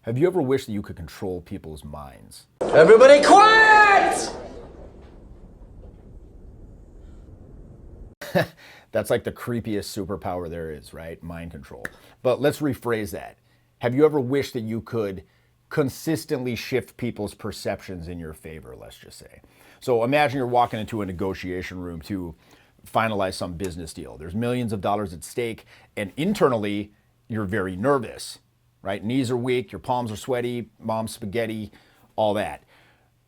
Have you ever wished that you could control people's minds? Everybody quiet! That's like the creepiest superpower there is, right? Mind control. But let's rephrase that. Have you ever wished that you could consistently shift people's perceptions in your favor, let's just say? So imagine you're walking into a negotiation room to finalize some business deal. There's millions of dollars at stake, and internally, you're very nervous, right? Knees are weak, your palms are sweaty, mom's spaghetti, all that.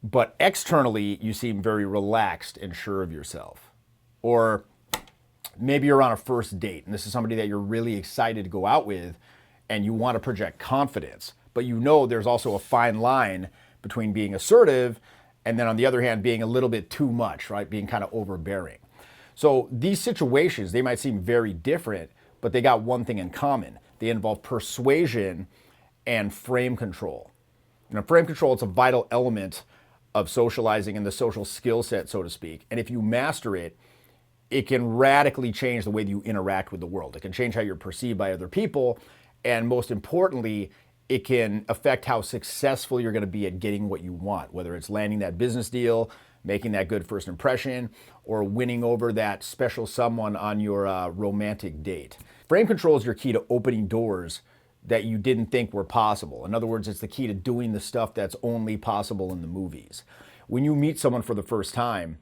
But externally, you seem very relaxed and sure of yourself. Or maybe you're on a first date, and this is somebody that you're really excited to go out with, and you want to project confidence. But you know there's also a fine line between being assertive and then on the other hand, being a little bit too much, right? Being kind of overbearing. So these situations, they might seem very different, but they got one thing in common. They involve persuasion and frame control. Now, frame control, it's a vital element of socializing and the social skill set, so to speak. And if you master it, it can radically change the way that you interact with the world. It can change how you're perceived by other people. And most importantly, it can affect how successful you're going to be at getting what you want, whether it's landing that business deal, making that good first impression, or winning over that special someone on your romantic date. Frame control is your key to opening doors that you didn't think were possible. In other words, it's the key to doing the stuff that's only possible in the movies. When you meet someone for the first time,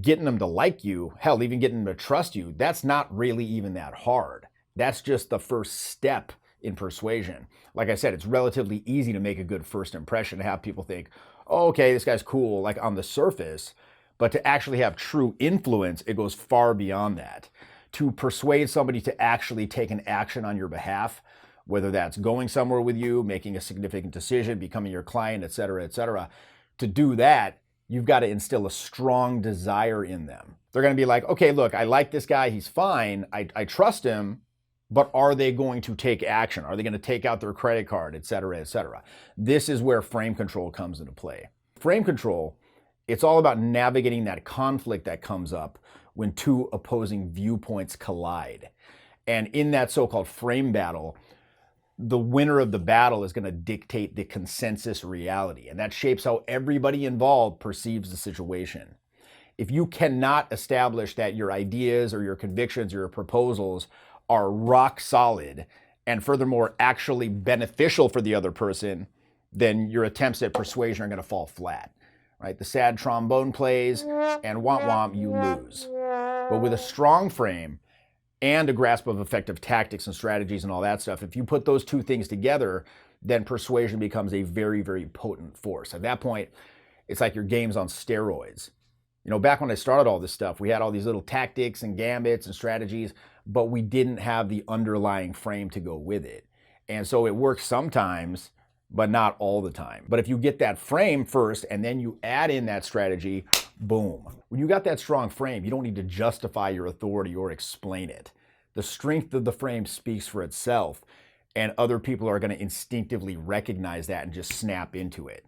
getting them to like you, hell, even getting them to trust you, that's not really even that hard. That's just the first step in persuasion. Like I said, it's relatively easy to make a good first impression, to have people think, oh, okay, this guy's cool, like on the surface. But to actually have true influence, it goes far beyond that. To persuade somebody to actually take an action on your behalf, whether that's going somewhere with you, making a significant decision, becoming your client, et cetera, to do that, you've got to instill a strong desire in them. They're going to be like, okay, look, I like this guy, he's fine, I trust him, but are they going to take action? Are they going to take out their credit card, et cetera? This is where frame control comes into play. Frame control, it's all about navigating that conflict that comes up when two opposing viewpoints collide. And in that so-called frame battle, the winner of the battle is going to dictate the consensus reality, and that shapes how everybody involved perceives the situation. If you cannot establish that your ideas or your convictions or your proposals are rock solid and furthermore actually beneficial for the other person, then your attempts at persuasion are going to fall flat, right? The sad trombone plays and womp womp, you lose. But with a strong frame and a grasp of effective tactics and strategies and all that stuff, if you put those two things together, then persuasion becomes a very, very potent force. At that point, it's like your game's on steroids. You know, back when I started all this stuff, we had all these little tactics and gambits and strategies, but we didn't have the underlying frame to go with it. And so it works sometimes, but not all the time. But if you get that frame first and then you add in that strategy, boom. When you got that strong frame, you don't need to justify your authority or explain it. The strength of the frame speaks for itself, and other people are going to instinctively recognize that and just snap into it.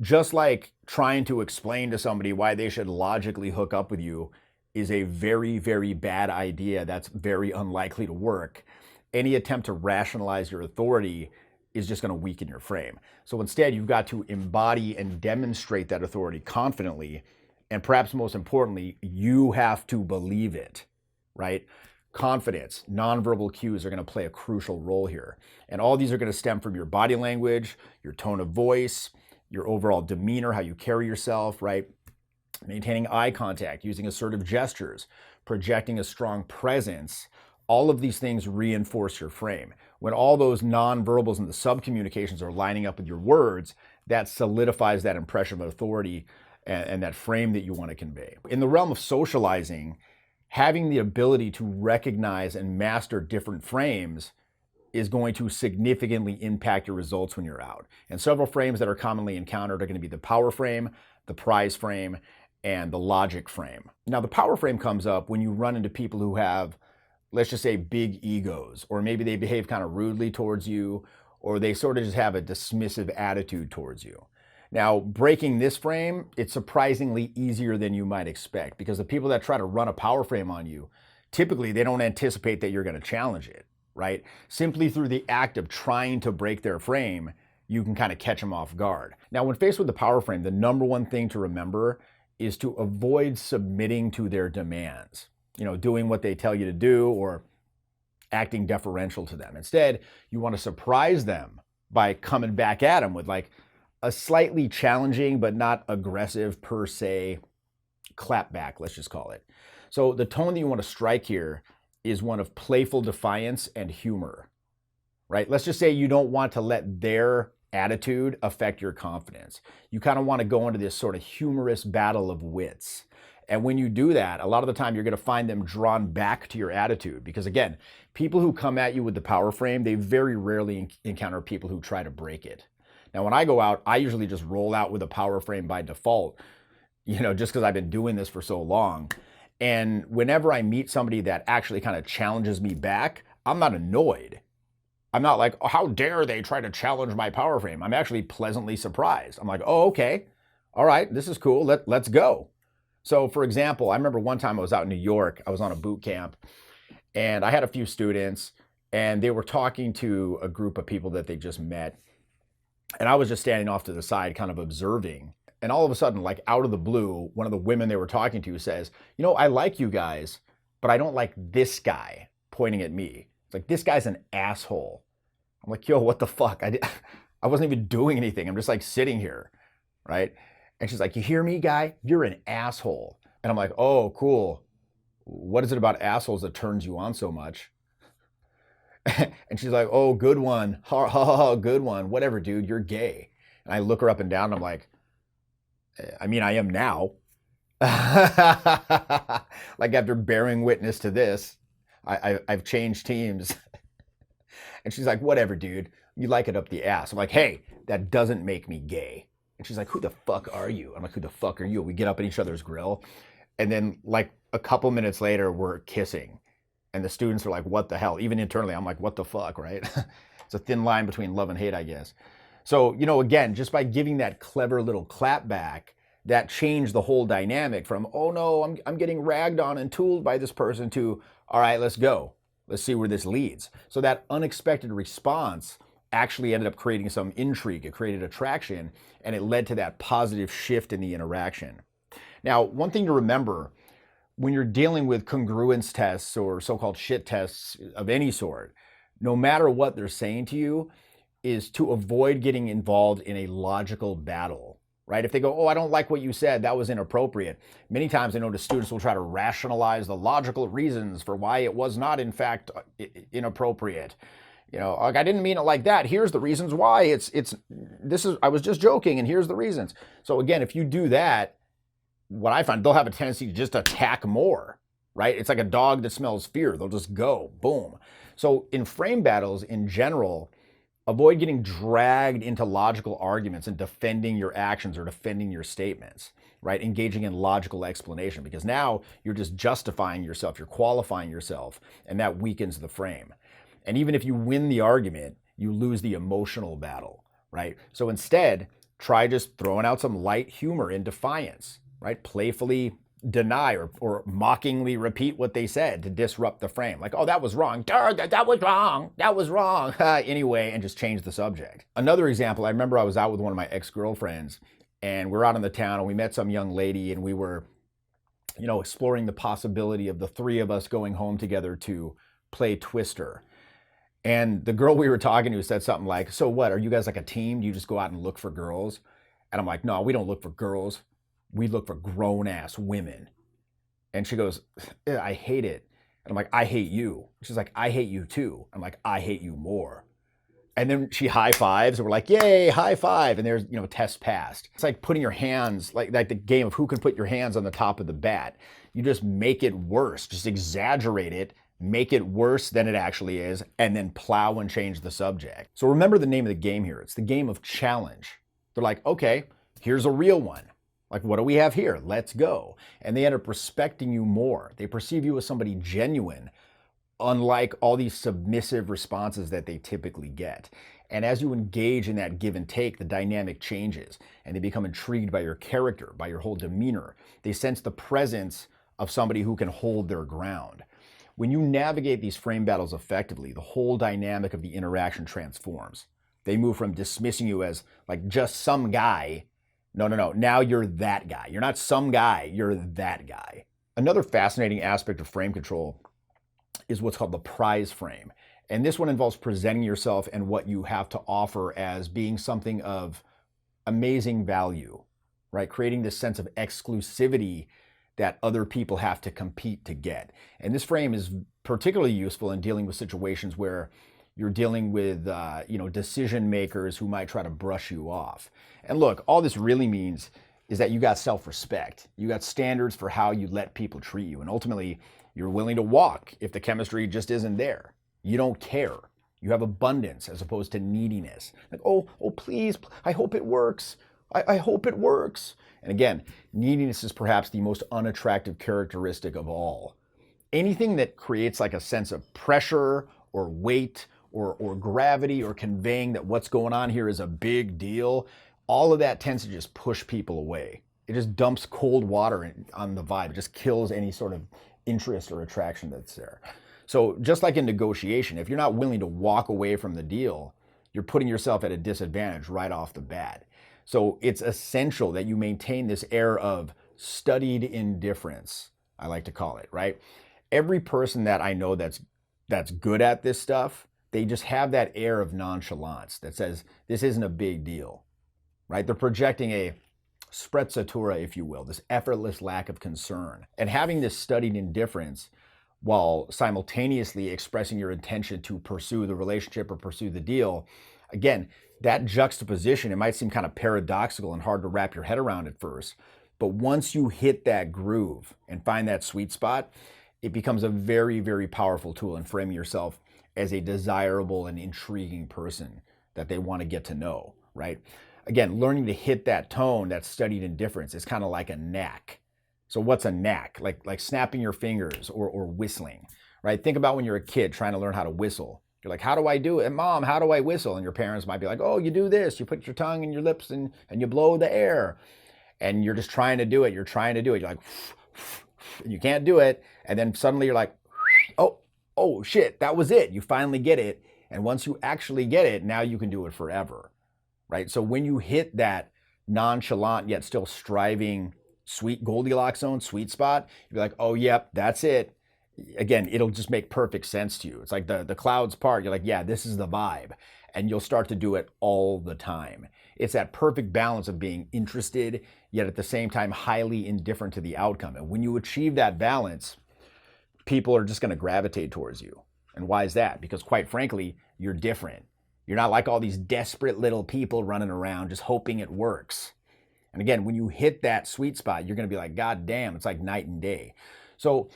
Just like trying to explain to somebody why they should logically hook up with you is a very, very bad idea that's very unlikely to work. Any attempt to rationalize your authority is just going to weaken your frame. So instead, you've got to embody and demonstrate that authority confidently, and perhaps most importantly, you have to believe it, right? Confidence, nonverbal cues are going to play a crucial role here. And all these are going to stem from your body language, your tone of voice, your overall demeanor, how you carry yourself, right? Maintaining eye contact, using assertive gestures, projecting a strong presence. All of these things reinforce your frame. When all those nonverbals and the subcommunications are lining up with your words, that solidifies that impression of authority and that frame that you want to convey. In the realm of socializing, having the ability to recognize and master different frames is going to significantly impact your results when you're out. And several frames that are commonly encountered are going to be the power frame, the prize frame, and the logic frame. Now, the power frame comes up when you run into people who have, let's just say, big egos, or maybe they behave kind of rudely towards you, or they sort of just have a dismissive attitude towards you. Now, breaking this frame, it's surprisingly easier than you might expect, because the people that try to run a power frame on you, typically they don't anticipate that you're going to challenge it. right? Simply through the act of trying to break their frame, you can kind of catch them off guard. Now, when faced with the power frame, the number one thing to remember is to avoid submitting to their demands, doing what they tell you to do or acting deferential to them. Instead, you want to surprise them by coming back at them with like a slightly challenging but not aggressive per se clapback, let's just call it. So the tone that you want to strike here is one of playful defiance and humor, right? Let's just say you don't want to let their attitude affect your confidence. You kind of want to go into this sort of humorous battle of wits. And when you do that, a lot of the time you're going to find them drawn back to your attitude. Because again, people who come at you with the power frame, they very rarely encounter people who try to break it. Now, when I go out, I usually just roll out with a power frame by default, just because I've been doing this for so long. And whenever I meet somebody that actually kind of challenges me back, I'm not annoyed. I'm not like, oh, how dare they try to challenge my power frame? I'm actually pleasantly surprised. I'm like, oh, okay. All right, this is cool. Let's go. So for example, I remember one time I was out in New York, I was on a boot camp and I had a few students and they were talking to a group of people that they just met. And I was just standing off to the side, kind of observing. And all of a sudden, like out of the blue, one of the women they were talking to says, I like you guys, but I don't like this guy, pointing at me. It's like, this guy's an asshole. I'm like, yo, what the fuck? I wasn't even doing anything. I'm just like sitting here, right? And she's like, you hear me, guy? You're an asshole. And I'm like, oh, cool. What is it about assholes that turns you on so much? And she's like, oh, good one. Ha, ha, ha, good one. Whatever, dude, you're gay. And I look her up and down and I'm like, I mean, I am now. Like after bearing witness to this, I've changed teams. And she's like, whatever, dude, you like it up the ass. I'm like, hey, that doesn't make me gay. And she's like, who the fuck are you? I'm like, who the fuck are you? We get up in each other's grill. And then like a couple minutes later, we're kissing. And the students are like, what the hell? Even internally, I'm like, what the fuck, right? It's a thin line between love and hate, I guess. So, again, just by giving that clever little clap back, that changed the whole dynamic from, oh no, I'm getting ragged on and tooled by this person to, all right, let's go. Let's see where this leads. So that unexpected response actually ended up creating some intrigue. It created attraction, and it led to that positive shift in the interaction. Now, one thing to remember when you're dealing with congruence tests or so-called shit tests of any sort, no matter what they're saying to you, is to avoid getting involved in a logical battle, right? If they go, oh, I don't like what you said, that was inappropriate. Many times I know the students will try to rationalize the logical reasons for why it was not, in fact, inappropriate. Like I didn't mean it like that. Here's the reasons why. I was just joking, and here's the reasons. So again, if you do that, what I find, they'll have a tendency to just attack more, right? It's like a dog that smells fear. They'll just go, boom. So in frame battles in general, avoid getting dragged into logical arguments and defending your actions or defending your statements, right? Engaging in logical explanation, because now you're just justifying yourself, you're qualifying yourself, and that weakens the frame. And even if you win the argument, you lose the emotional battle, right? So instead, try just throwing out some light humor in defiance, right? Playfully deny or mockingly repeat what they said to disrupt the frame. Like, oh, that was wrong. That was wrong. That was wrong. Anyway, and just change the subject. Another example, I remember I was out with one of my ex-girlfriends and we're out in the town and we met some young lady and we were, exploring the possibility of the three of us going home together to play Twister. And the girl we were talking to said something like, so what, are you guys like a team? Do you just go out and look for girls? And I'm like, no, we don't look for girls. We look for grown-ass women. And she goes, I hate it. And I'm like, I hate you. She's like, I hate you too. I'm like, I hate you more. And then she high fives and we're like, yay, high five. And there's, test passed. It's like putting your hands, like the game of who can put your hands on the top of the bat. You just make it worse, just exaggerate it, make it worse than it actually is, and then plow and change the subject. So remember the name of the game here. It's the game of challenge. They're like, okay, here's a real one. Like, what do we have here? Let's go. And they end up respecting you more. They perceive you as somebody genuine, unlike all these submissive responses that they typically get. And as you engage in that give and take, the dynamic changes and they become intrigued by your character, by your whole demeanor. They sense the presence of somebody who can hold their ground. When you navigate these frame battles effectively, the whole dynamic of the interaction transforms. They move from dismissing you as like just some guy. No. Now you're that guy. You're not some guy, you're that guy. Another fascinating aspect of frame control is what's called the prize frame. And this one involves presenting yourself and what you have to offer as being something of amazing value, right? Creating this sense of exclusivity that other people have to compete to get. And this frame is particularly useful in dealing with situations where you're dealing with decision makers who might try to brush you off. And look, all this really means is that you got self-respect. You got standards for how you let people treat you. And ultimately, you're willing to walk if the chemistry just isn't there. You don't care. You have abundance as opposed to neediness. Like, oh, please, I hope it works. I hope it works. And again, neediness is perhaps the most unattractive characteristic of all. Anything that creates like a sense of pressure or weight or gravity or conveying that what's going on here is a big deal, all of that tends to just push people away. It just dumps cold water on the vibe. It just kills any sort of interest or attraction that's there. So just like in negotiation, if you're not willing to walk away from the deal, you're putting yourself at a disadvantage right off the bat. So it's essential that you maintain this air of studied indifference, I like to call it, right? Every person that I know that's good at this stuff, they just have that air of nonchalance that says, this isn't a big deal, right? They're projecting a sprezzatura, if you will, this effortless lack of concern. And having this studied indifference while simultaneously expressing your intention to pursue the relationship or pursue the deal, again, that juxtaposition, it might seem kind of paradoxical and hard to wrap your head around at first, but once you hit that groove and find that sweet spot, it becomes a very, very powerful tool in framing yourself as a desirable and intriguing person that they want to get to know, right? Again, learning to hit that tone, that studied indifference, is kind of like a knack. So what's a knack? Like snapping your fingers or whistling, right? Think about when you're a kid trying to learn how to whistle. You're like, how do I do it? And Mom, how do I whistle? And your parents might be like, oh, you do this. You put your tongue in your lips and you blow the air. And you're just trying to do it. You're trying to do it. You're like, and you can't do it. And then suddenly you're like, oh shit, that was it. You finally get it. And once you actually get it, now you can do it forever, right? So when you hit that nonchalant yet still striving sweet Goldilocks zone, sweet spot, you're like, oh, yep, that's it. Again, it'll just make perfect sense to you. It's like the clouds part. You're like, yeah, this is the vibe. And you'll start to do it all the time. It's that perfect balance of being interested, yet at the same time, highly indifferent to the outcome. And when you achieve that balance, people are just going to gravitate towards you. And why is that? Because quite frankly, you're different. You're not like all these desperate little people running around just hoping it works. And again, when you hit that sweet spot, you're going to be like, God damn, it's like night and day. So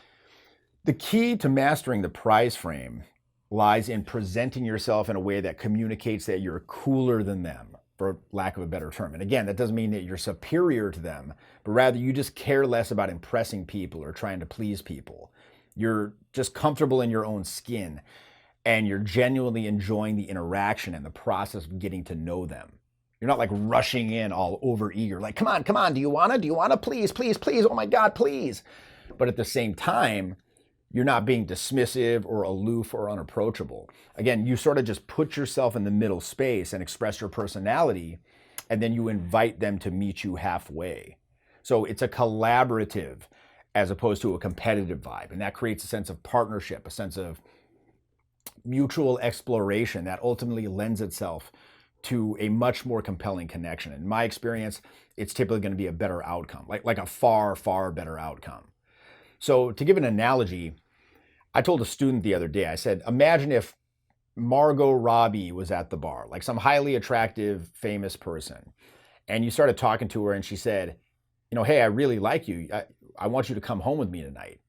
the key to mastering the prize frame lies in presenting yourself in a way that communicates that you're cooler than them, for lack of a better term. And again, that doesn't mean that you're superior to them, but rather you just care less about impressing people or trying to please people. You're just comfortable in your own skin, and you're genuinely enjoying the interaction and the process of getting to know them. You're not like rushing in all over eager, like, come on, do you wanna, please, oh my God, please. But at the same time, you're not being dismissive or aloof or unapproachable. Again, you sort of just put yourself in the middle space and express your personality, and then you invite them to meet you halfway. So it's a collaborative as opposed to a competitive vibe. And that creates a sense of partnership, a sense of mutual exploration that ultimately lends itself to a much more compelling connection. In my experience, it's typically going to be a better outcome, like a far, far better outcome. So to give an analogy, I told a student the other day, I said, imagine if Margot Robbie was at the bar, like some highly attractive, famous person. And you started talking to her and she said, hey, I really like you. I want you to come home with me tonight.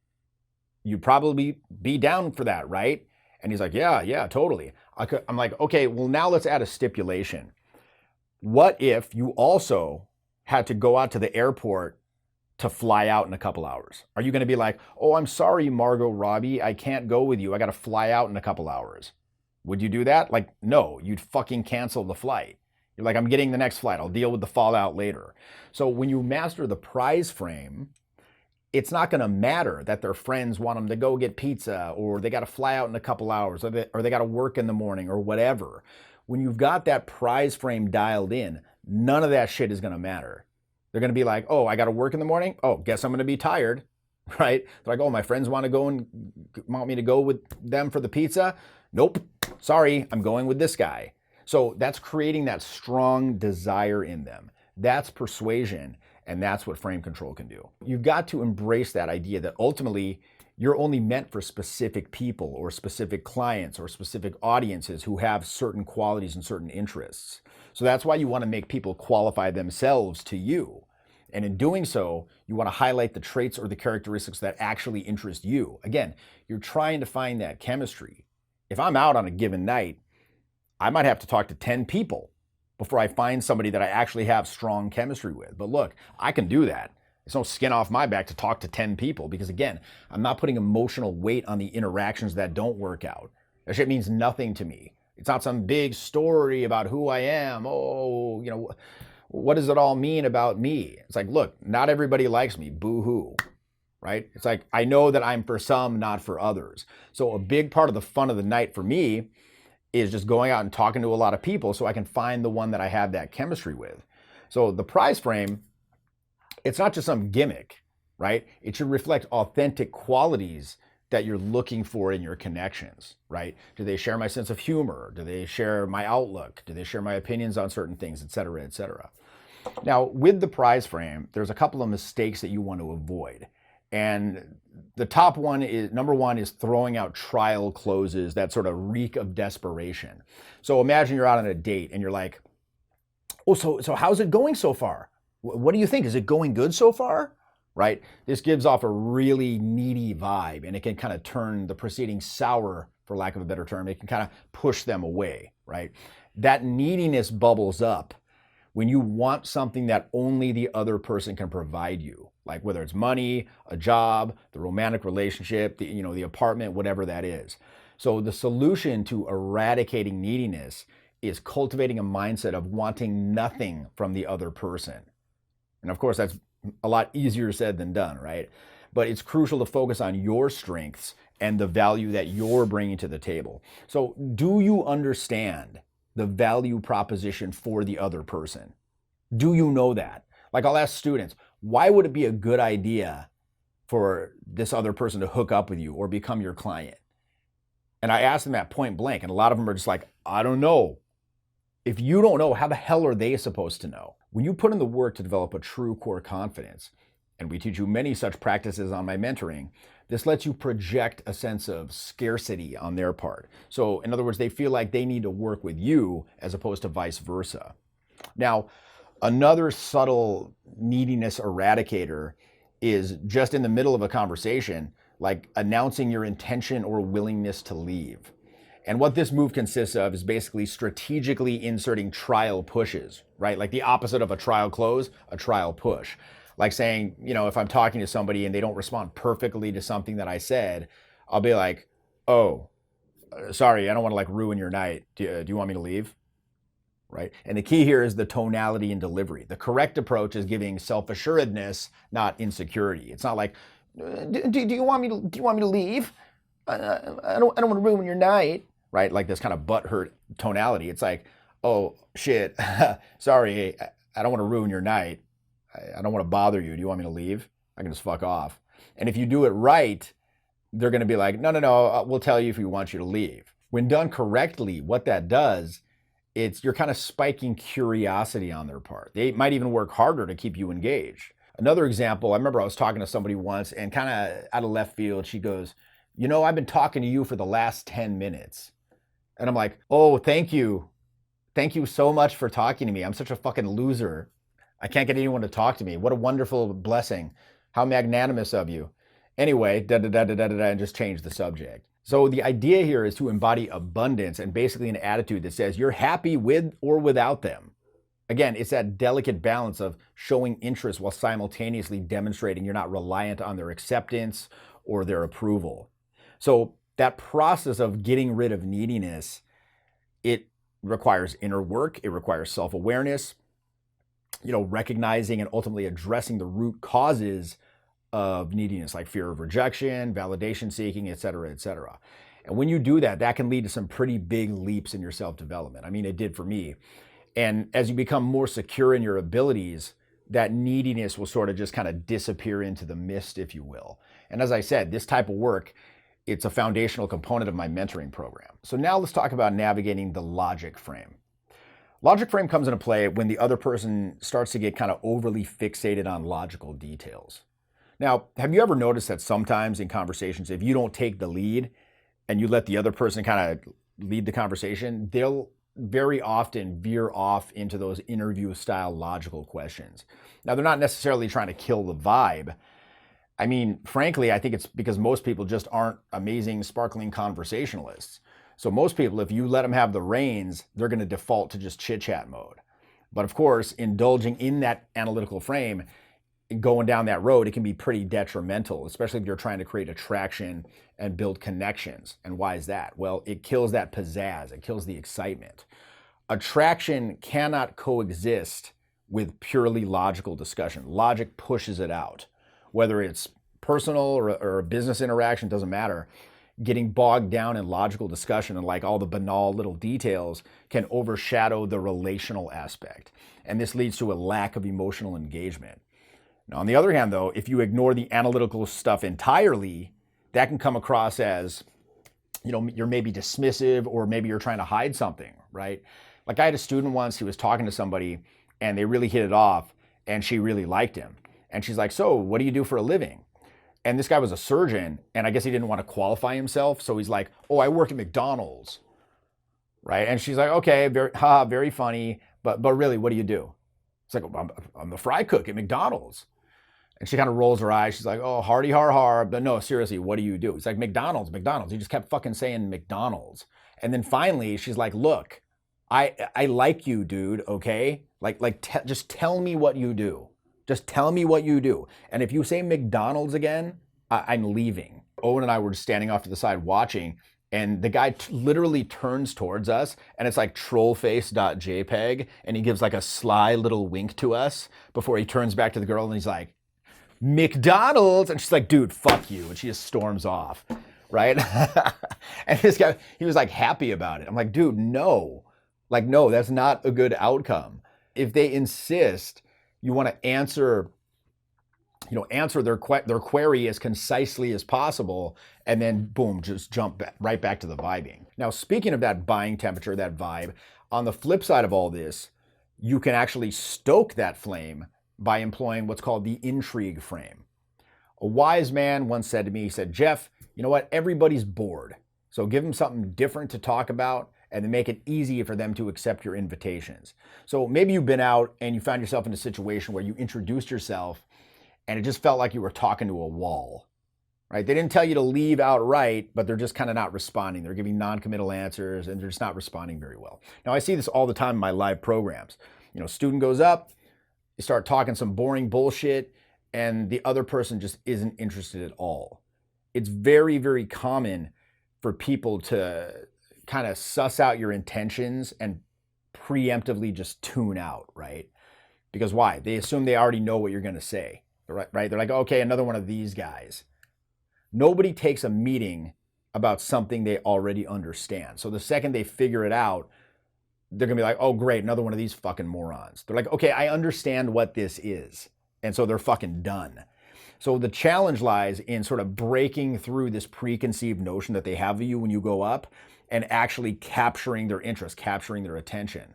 You'd probably be down for that, right? And he's like, yeah, totally. I'm like, okay, well, now let's add a stipulation. What if you also had to go out to the airport to fly out in a couple hours? Are you going to be like, oh, I'm sorry, Margot Robbie, I can't go with you. I got to fly out in a couple hours. Would you do that? Like, no, you'd fucking cancel the flight. You're like, I'm getting the next flight. I'll deal with the fallout later. So when you master the prize frame, it's not going to matter that their friends want them to go get pizza, or they got to fly out in a couple hours, or they got to work in the morning, or whatever. When you've got that prize frame dialed in, none of that shit is going to matter. They're going to be like, oh, I got to work in the morning. Oh, guess I'm going to be tired, right? They're like, oh, my friends want me to go with them for the pizza. Nope, sorry, I'm going with this guy. So that's creating that strong desire in them. That's persuasion, and that's what frame control can do. You've got to embrace that idea that ultimately you're only meant for specific people or specific clients or specific audiences who have certain qualities and certain interests. So that's why you want to make people qualify themselves to you. And in doing so, you want to highlight the traits or the characteristics that actually interest you. Again, you're trying to find that chemistry. If I'm out on a given night, I might have to talk to 10 people before I find somebody that I actually have strong chemistry with. But look, I can do that. It's no skin off my back to talk to 10 people because, again, I'm not putting emotional weight on the interactions that don't work out. That shit means nothing to me. It's not some big story about who I am. Oh, what does it all mean about me? It's like, look, not everybody likes me. Boo-hoo, right? It's like, I know that I'm for some, not for others. So a big part of the fun of the night for me is just going out and talking to a lot of people so I can find the one that I have that chemistry with. So the prize frame, it's not just some gimmick, right? It should reflect authentic qualities that you're looking for in your connections, right? Do they share my sense of humor? Do they share my outlook? Do they share my opinions on certain things, et cetera, et cetera? Now, with the prize frame, there's a couple of mistakes that you want to avoid. And the top one is, number one, is throwing out trial closes that sort of reek of desperation. So imagine you're out on a date and you're like, oh, so how's it going so far? What do you think? Is it going good so far? Right? This gives off a really needy vibe, and it can kind of turn the proceeding sour, for lack of a better term. It can kind of push them away, right? That neediness bubbles up when you want something that only the other person can provide you, like whether it's money, a job, the romantic relationship, the apartment, whatever that is. So the solution to eradicating neediness is cultivating a mindset of wanting nothing from the other person. And of course, that's a lot easier said than done, right? But it's crucial to focus on your strengths and the value that you're bringing to the table. So do you understand the value proposition for the other person? Do you know that? Like, I'll ask students, why would it be a good idea for this other person to hook up with you or become your client? And I ask them at point blank, and a lot of them are just like, I don't know. If you don't know, how the hell are they supposed to know? When you put in the work to develop a true core confidence, and we teach you many such practices on my mentoring, this lets you project a sense of scarcity on their part. So in other words, they feel like they need to work with you as opposed to vice versa. Now, another subtle neediness eradicator is just in the middle of a conversation, like announcing your intention or willingness to leave. And what this move consists of is basically strategically inserting trial pushes, right? Like the opposite of a trial close, a trial push. Like saying, if I'm talking to somebody and they don't respond perfectly to something that I said, I'll be like, oh, sorry, I don't want to ruin your night. Do you want me to leave? Right? And the key here is the tonality and delivery. The correct approach is giving self-assuredness, not insecurity. It's not like, do you want me to leave? I don't want to ruin your night. Right? Like this kind of butthurt tonality. It's like, oh, shit, sorry, I don't want to ruin your night. I don't want to bother you. Do you want me to leave? I can just fuck off. And if you do it right, they're going to be like, no, we'll tell you if we want you to leave. When done correctly, what that does, you're kind of spiking curiosity on their part. They might even work harder to keep you engaged. Another example, I remember I was talking to somebody once and kind of out of left field, she goes, I've been talking to you for the last 10 minutes. And I'm like, oh, thank you. Thank you so much for talking to me. I'm such a fucking loser. I can't get anyone to talk to me. What a wonderful blessing. How magnanimous of you. Anyway, and just change the subject. So the idea here is to embody abundance and basically an attitude that says you're happy with or without them. Again, it's that delicate balance of showing interest while simultaneously demonstrating you're not reliant on their acceptance or their approval. So that process of getting rid of neediness, it requires inner work. It requires self-awareness, recognizing and ultimately addressing the root causes of neediness, like fear of rejection, validation seeking, et cetera, et cetera. And when you do that, that can lead to some pretty big leaps in your self-development. I mean, it did for me. And as you become more secure in your abilities, that neediness will sort of just kind of disappear into the mist, if you will. And as I said, this type of work, it's a foundational component of my mentoring program. So now let's talk about navigating the logic frame. Logic frame comes into play when the other person starts to get kind of overly fixated on logical details. Now, have you ever noticed that sometimes in conversations, if you don't take the lead and you let the other person kind of lead the conversation, they'll very often veer off into those interview style logical questions. Now, they're not necessarily trying to kill the vibe. I mean, frankly, I think it's because most people just aren't amazing, sparkling conversationalists. So most people, if you let them have the reins, they're going to default to just chit-chat mode. But of course, indulging in that analytical frame, going down that road, it can be pretty detrimental, especially if you're trying to create attraction and build connections. And why is that? Well, it kills that pizzazz. It kills the excitement. Attraction cannot coexist with purely logical discussion. Logic pushes it out. Whether it's personal or a business interaction, doesn't matter. Getting bogged down in logical discussion and like all the banal little details can overshadow the relational aspect. And this leads to a lack of emotional engagement. Now, on the other hand, though, if you ignore the analytical stuff entirely, that can come across as, you're maybe dismissive or maybe you're trying to hide something, right? Like I had a student once who was talking to somebody and they really hit it off and she really liked him. And she's like, so what do you do for a living? And this guy was a surgeon, and I guess he didn't want to qualify himself. So he's like, oh, I work at McDonald's, right? And she's like, okay, very funny, but really, what do you do? It's like, I'm the fry cook at McDonald's. And she kind of rolls her eyes. She's like, oh, hardy har har. But no, seriously, what do you do? It's like, McDonald's. He just kept fucking saying McDonald's. And then finally, she's like, look, I like you, dude, okay? Just tell me what you do. Just tell me what you do. And if you say McDonald's again, I'm leaving. Owen and I were standing off to the side watching, and the guy literally turns towards us, and it's like trollface.jpg, and he gives like a sly little wink to us before he turns back to the girl, and he's like, McDonald's? And she's like, dude, fuck you. And she just storms off, right? And this guy, he was like happy about it. I'm like, dude, no. Like, no, that's not a good outcome. If they insist, you want to answer their query as concisely as possible, and then boom, just jump right back to the vibing. Now, speaking of that buying temperature, that vibe, on the flip side of all this, you can actually stoke that flame by employing what's called the intrigue frame. A wise man once said to me, he said, Jeff, you know what? Everybody's bored. So give them something different to talk about, and then make it easy for them to accept your invitations. So maybe you've been out and you found yourself in a situation where you introduced yourself and it just felt like you were talking to a wall, right? They didn't tell you to leave outright, but they're just kind of not responding. They're giving non-committal answers and they're just not responding very well. Now, I see this all the time in my live programs. Student goes up, you start talking some boring bullshit, and the other person just isn't interested at all. It's very, very common for people to kind of suss out your intentions and preemptively just tune out, right? Because why? They assume they already know what you're going to say, right? They're like, okay, another one of these guys. Nobody takes a meeting about something they already understand. So the second they figure it out, they're going to be like, oh, great, another one of these fucking morons. They're like, okay, I understand what this is. And so they're fucking done. So the challenge lies in sort of breaking through this preconceived notion that they have of you when you go up and actually capturing their interest, capturing their attention.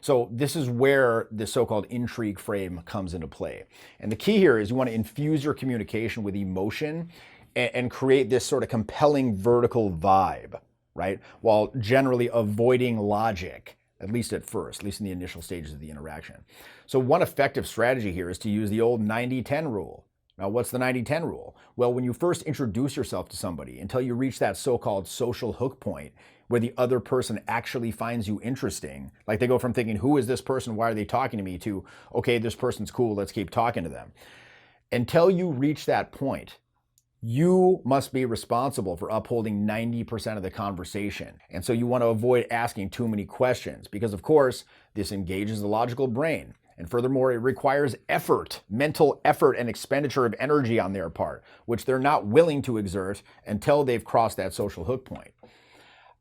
So this is where the so-called intrigue frame comes into play. And the key here is you want to infuse your communication with emotion and create this sort of compelling vertical vibe, right? While generally avoiding logic, at least at first, at least in the initial stages of the interaction. So one effective strategy here is to use the old 90-10 rule. Now, what's the 90-10 rule? Well, when you first introduce yourself to somebody, until you reach that so-called social hook point where the other person actually finds you interesting, like they go from thinking, who is this person? Why are they talking to me? To, okay, this person's cool. Let's keep talking to them. Until you reach that point, you must be responsible for upholding 90% of the conversation. And so you want to avoid asking too many questions because, of course, this engages the logical brain. And furthermore, it requires effort, mental effort and expenditure of energy on their part, which they're not willing to exert until they've crossed that social hook point.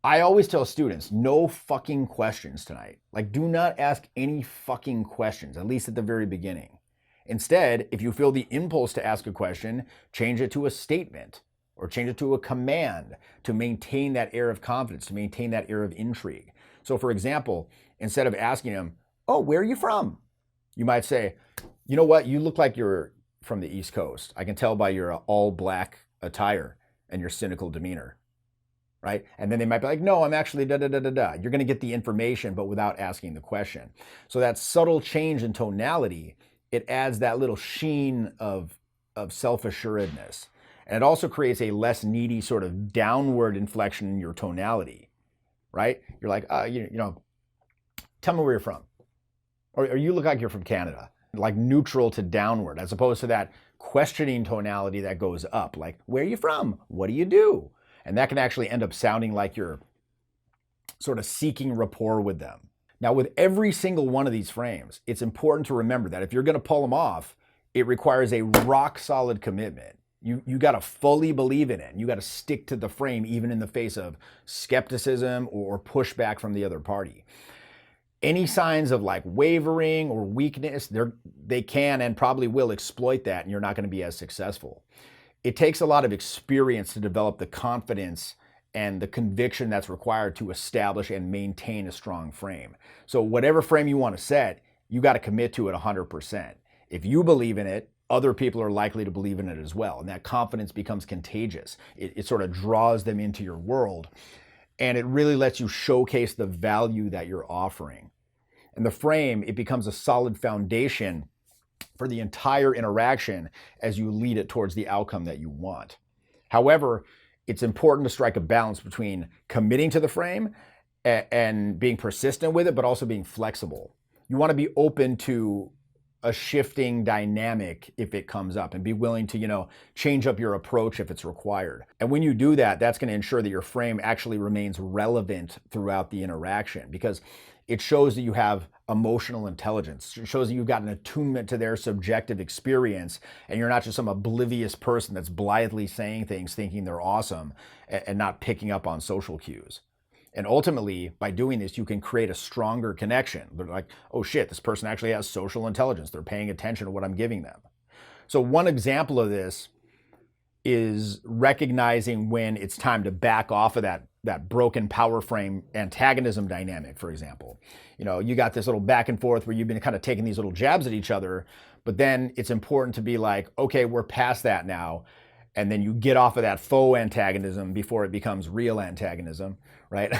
I always tell students, no fucking questions tonight. Like, do not ask any fucking questions, at least at the very beginning. Instead, if you feel the impulse to ask a question, change it to a statement or change it to a command to maintain that air of confidence, to maintain that air of intrigue. So for example, instead of asking them, oh, where are you from? You might say, you know what? You look like you're from the East Coast. I can tell by your all black attire and your cynical demeanor, right? And then they might be like, no, I'm actually da da da da da. You're going to get the information, but without asking the question. So that subtle change in tonality, it adds that little sheen of self-assuredness. And it also creates a less needy sort of downward inflection in your tonality, right? You're like, you know, tell me where you're from. Or you look like you're from Canada, like neutral to downward, as opposed to that questioning tonality that goes up, like, where are you from? What do you do? And that can actually end up sounding like you're sort of seeking rapport with them. Now, with every single one of these frames, it's important to remember that if you're going to pull them off, it requires a rock solid commitment. You got to fully believe in it. And you got to stick to the frame, even in the face of skepticism or pushback from the other party. Any signs of like wavering or weakness, they can and probably will exploit that, and you're not going to be as successful. It takes a lot of experience to develop the confidence and the conviction that's required to establish and maintain a strong frame. So whatever frame you want to set, you got to commit to it 100%. If you believe in it, other people are likely to believe in it as well. And that confidence becomes contagious. It sort of draws them into your world. And it really lets you showcase the value that you're offering. And the frame, it becomes a solid foundation for the entire interaction as you lead it towards the outcome that you want. However, it's important to strike a balance between committing to the frame and being persistent with it, but also being flexible. You want to be open to a shifting dynamic if it comes up, and be willing to, you know, change up your approach if it's required. And when you do that, that's going to ensure that your frame actually remains relevant throughout the interaction, because it shows that you have emotional intelligence. It shows that you've got an attunement to their subjective experience, and you're not just some oblivious person that's blithely saying things thinking they're awesome and not picking up on social cues. And ultimately, by doing this, you can create a stronger connection. They're like, oh shit, this person actually has social intelligence. They're paying attention to what I'm giving them. So one example of this is recognizing when it's time to back off of that broken power frame antagonism dynamic, for example. You know, you got this little back and forth where you've been kind of taking these little jabs at each other, but then it's important to be like, okay, we're past that now. And then you get off of that faux antagonism before it becomes real antagonism, right?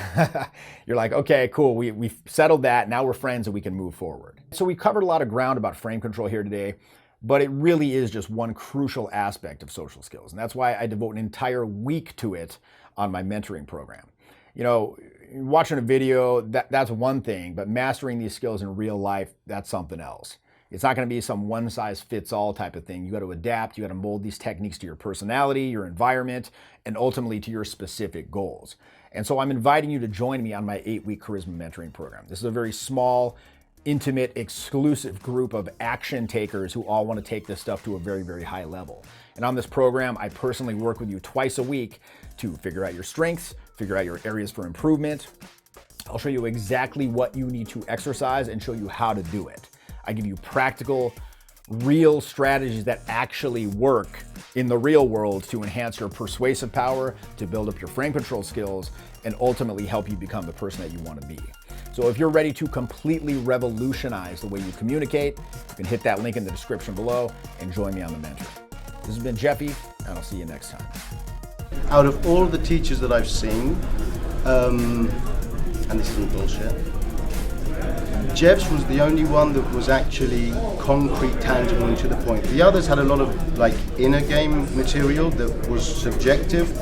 You're like, okay, cool, we've settled that, now we're friends and we can move forward. So we covered a lot of ground about frame control here today, but it really is just one crucial aspect of social skills. And that's why I devote an entire week to it on my mentoring program. You know, watching a video, that's one thing, but mastering these skills in real life, that's something else. It's not going to be some one-size-fits-all type of thing. You got to adapt, you got to mold these techniques to your personality, your environment, and ultimately to your specific goals. And so I'm inviting you to join me on my 8-week charisma mentoring program. This is a very small, intimate, exclusive group of action takers who all want to take this stuff to a very, very high level. And on this program, I personally work with you twice a week to figure out your strengths, figure out your areas for improvement. I'll show you exactly what you need to exercise and show you how to do it. I give you practical, real strategies that actually work in the real world to enhance your persuasive power, to build up your frame control skills, and ultimately help you become the person that you want to be. So if you're ready to completely revolutionize the way you communicate, you can hit that link in the description below and join me on the mentor. This has been Jeffy, and I'll see you next time. Out of all the teachers that I've seen, and this isn't bullshit, Jeff's was the only one that was actually concrete, tangible, and to the point. The others had a lot of like inner game material that was subjective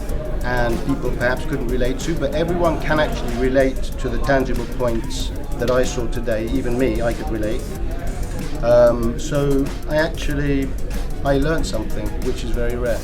and people perhaps couldn't relate to, but everyone can actually relate to the tangible points that I saw today. Even me, I could relate. So I learned something, which is very rare.